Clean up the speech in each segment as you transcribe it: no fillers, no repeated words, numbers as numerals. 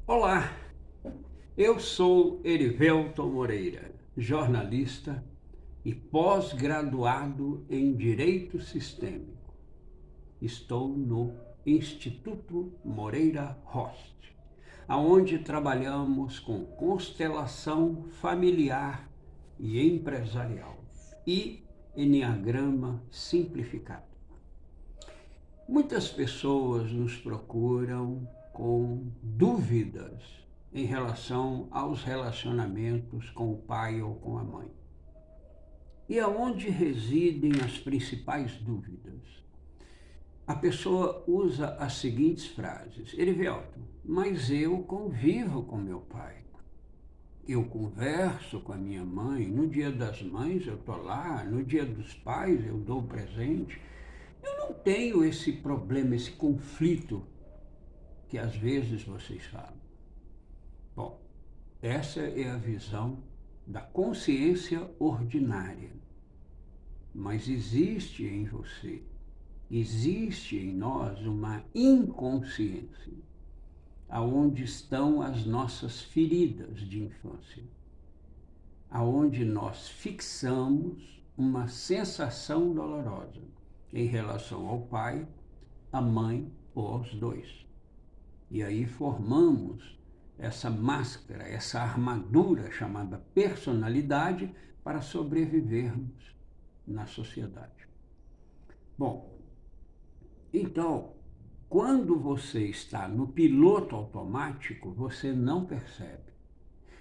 Olá, eu sou Erivelton Moreira, jornalista e pós-graduado em Direito Sistêmico. Estou no Instituto Moreira Host, aonde trabalhamos com constelação familiar e empresarial e enneagrama simplificado. Muitas pessoas nos procuram com dúvidas em relação aos relacionamentos com o pai ou com a mãe. E aonde residem as principais dúvidas? A pessoa usa as seguintes frases: Erivelton, mas eu convivo com meu pai. Eu converso com a minha mãe, no dia das mães eu estou lá, no dia dos pais eu dou presente. Eu não tenho esse problema, esse conflito que às vezes vocês falam. Bom, essa é a visão da consciência ordinária. Mas existe em você, existe em nós uma inconsciência, aonde estão as nossas feridas de infância, aonde nós fixamos uma sensação dolorosa em relação ao pai, à mãe ou aos dois. E aí formamos essa máscara, essa armadura chamada personalidade para sobrevivermos na sociedade. Bom, então, quando você está no piloto automático, você não percebe,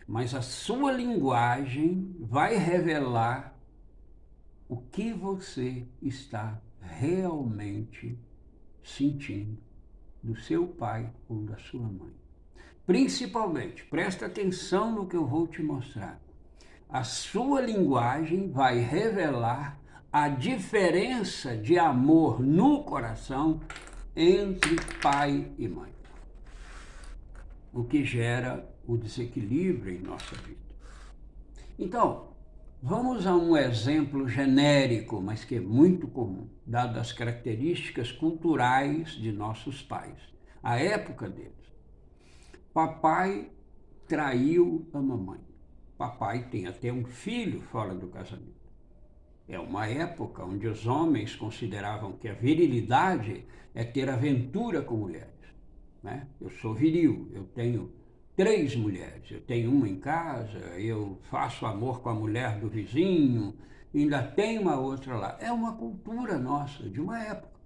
mas a sua linguagem vai revelar o que você está realmente sentindo do seu pai ou da sua mãe. Principalmente, presta atenção no que eu vou te mostrar. A sua linguagem vai revelar a diferença de amor no coração entre pai e mãe, o que gera o desequilíbrio em nossa vida. Então, vamos a um exemplo genérico, mas que é muito comum, dadas as características culturais de nossos pais, a época deles. Papai traiu a mamãe. Papai tem até um filho fora do casamento. É uma época onde os homens consideravam que a virilidade é ter aventura com mulheres, né? Eu sou viril, eu tenho 3 mulheres, eu tenho uma em casa, eu faço amor com a mulher do vizinho, ainda tem uma outra lá. É uma cultura nossa, de uma época.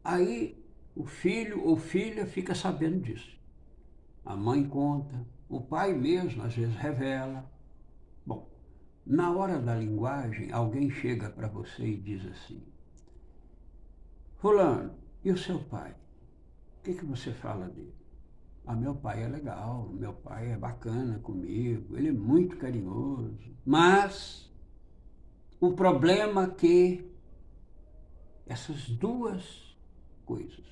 Aí o filho ou filha fica sabendo disso. A mãe conta, o pai mesmo às vezes revela. Bom, na hora da linguagem, alguém chega para você e diz assim: Fulano, e o seu pai? O que você fala dele? Ah, meu pai é legal, meu pai é bacana comigo, ele é muito carinhoso. Mas o problema é que essas duas coisas,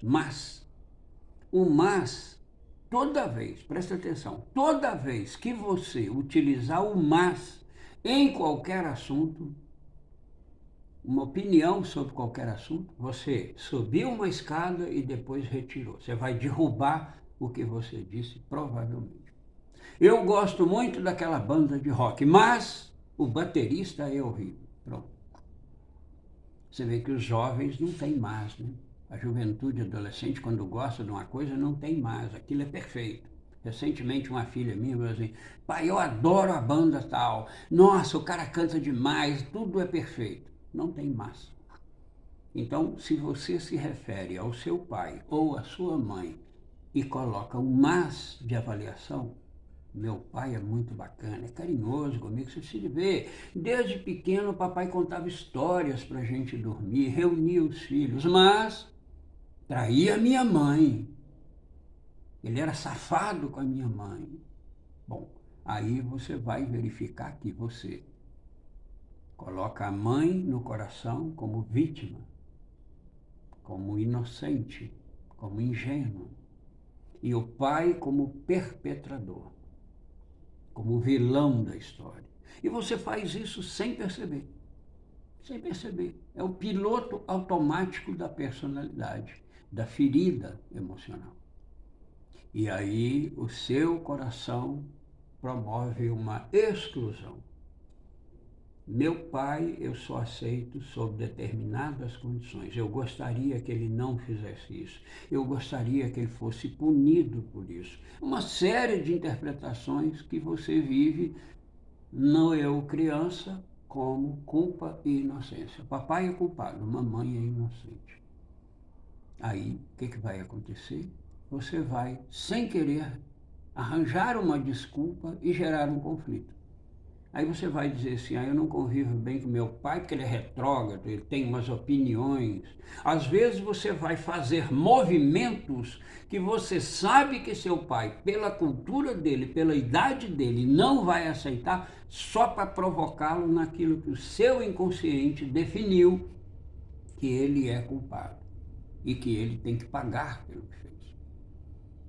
o mas, toda vez, presta atenção, toda vez que você utilizar o mas em qualquer assunto, uma opinião sobre qualquer assunto, você subiu uma escada e depois retirou. Você vai derrubar o que você disse, provavelmente. Eu gosto muito daquela banda de rock, mas o baterista é horrível. Pronto. Você vê que os jovens não têm mais, né? A juventude adolescente, quando gosta de uma coisa, não tem mais. Aquilo é perfeito. Recentemente, uma filha minha falou assim: pai, eu adoro a banda tal. Nossa, o cara canta demais, tudo é perfeito. Não tem mais. Então, se você se refere ao seu pai ou à sua mãe e coloca um mas de avaliação, meu pai é muito bacana, é carinhoso comigo, você se vê. Desde pequeno, o papai contava histórias para a gente dormir, reunia os filhos, mas traía minha mãe. Ele era safado com a minha mãe. Bom, aí você vai verificar que você coloca a mãe no coração como vítima, como inocente, como ingênuo, e o pai como perpetrador, como vilão da história. E você faz isso sem perceber. Sem perceber. É o piloto automático da personalidade, da ferida emocional. E aí o seu coração promove uma exclusão. Meu pai eu só aceito sob determinadas condições. Eu gostaria que ele não fizesse isso. Eu gostaria que ele fosse punido por isso. Uma série de interpretações que você vive no eu criança como culpa e inocência. Papai é culpado, mamãe é inocente. Aí, o que vai acontecer? Você vai, sem querer, arranjar uma desculpa e gerar um conflito. Aí você vai dizer assim, eu não convivo bem com meu pai porque ele é retrógrado, ele tem umas opiniões. Às vezes você vai fazer movimentos que você sabe que seu pai, pela cultura dele, pela idade dele, não vai aceitar só para provocá-lo naquilo que o seu inconsciente definiu que ele é culpado e que ele tem que pagar pelo que fez.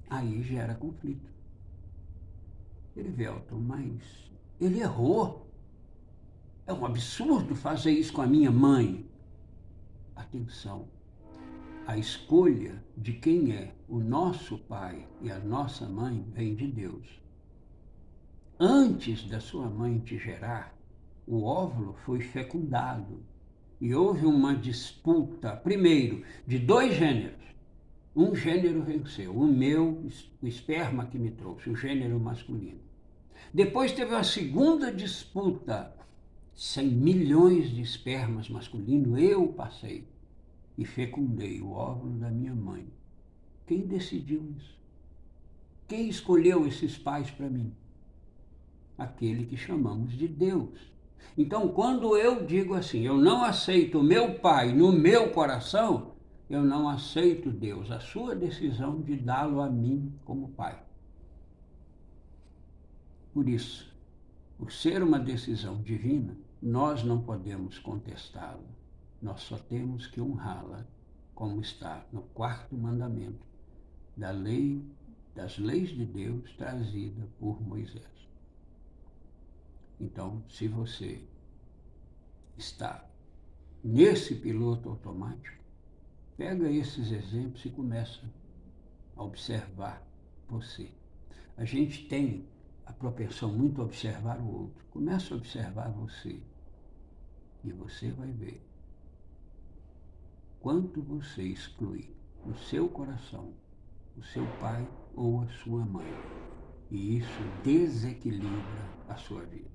Aí gera conflito. Erivelton, mas ele errou. É um absurdo fazer isso com a minha mãe. Atenção, a escolha de quem é o nosso pai e a nossa mãe vem de Deus. Antes da sua mãe te gerar, o óvulo foi fecundado e houve uma disputa, primeiro, de dois gêneros. Um gênero venceu, o meu, o esperma que me trouxe, o gênero masculino. Depois teve uma segunda disputa, 100 milhões de espermas masculinos, eu passei e fecundei o óvulo da minha mãe. Quem decidiu isso? Quem escolheu esses pais para mim? Aquele que chamamos de Deus. Então, quando eu digo assim, eu não aceito o meu pai no meu coração, eu não aceito Deus, a sua decisão de dá-lo a mim como pai. Por isso, por ser uma decisão divina, nós não podemos contestá-la. Nós só temos que honrá-la, como está no quarto mandamento das leis de Deus trazida por Moisés. Então, se você está nesse piloto automático, pega esses exemplos e começa a observar você. A gente tem a propensão muito a observar o outro. Começa a observar você e você vai ver quanto você exclui no seu coração o seu pai ou a sua mãe. E isso desequilibra a sua vida.